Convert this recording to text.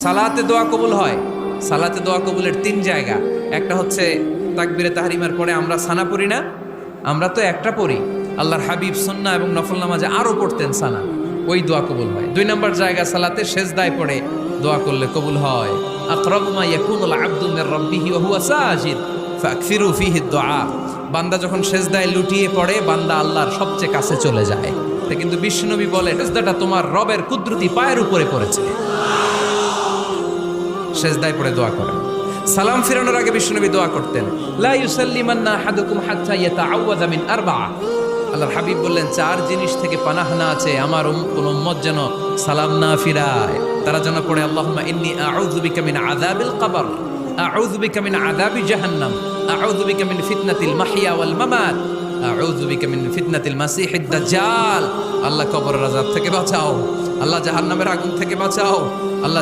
সালাতে দোয়া কবুল হয়। সালাতে দোয়া কবুলের 3 জায়গা। একটা হচ্ছে তাকবীরে তাহরিমার পরে আমরা সানা পড়ি না, আমরা তো একটা পড়ি। আল্লাহর হাবিব সুন্নাহ এবং নফল নামাজে আরো পড়তেন সানা, ওই দোয়া কবুল হয়। 2 নম্বর জায়গা সালাতে সেজদায় পড়ে দোয়া করলে কবুল হয়। আকরাবু মা ইয়াকুনুল আবদু মির রাব্বিহি ওয়া হুয়া সাজিদ ফাকসিরু ফিহি দুআ। বান্দা যখন সেজদায় লুটিয়ে পড়ে বান্দা আল্লাহর সবচেয়ে কাছে চলে যায়। তা কিন্তু বিশ্বনবী বলে সেজদাটা তোমার রবের কুদরতি পায়ের উপরে পড়েছে। সেজদায় পড়ে দোয়া করেন। সালাম ফিরানোর আগে বিশ্বনবী দোয়া করতেন, লা ইউসাল্লিমান্না আহাদুকুম হাত্তা ইয়াতাআওয়াযা মিন আরবা'a। আল্লাহর হাবিব বললেন 4 জিনিস থেকে পানাহ না আছে আমার কোন উম্মত যেন সালাম না ফিরায়। তারা যেন পড়ে আল্লাহুম্মা ইন্নী আউযু বিকা মিন আযাবিল কবর, আউযু বিকা মিন আযাবি জাহান্নাম, আউযু বিকা মিন ফিতনাতিল মাহইয়া ওয়াল মামাত, আউযু বিকা মিন ফিতনাতিল মাসিহিদ দাজ্জাল। আল্লাহ কবরের আযাব থেকে বাঁচাও, আল্লাহ জাহান্নামের আগুন থেকে বাঁচাও, আল্লাহ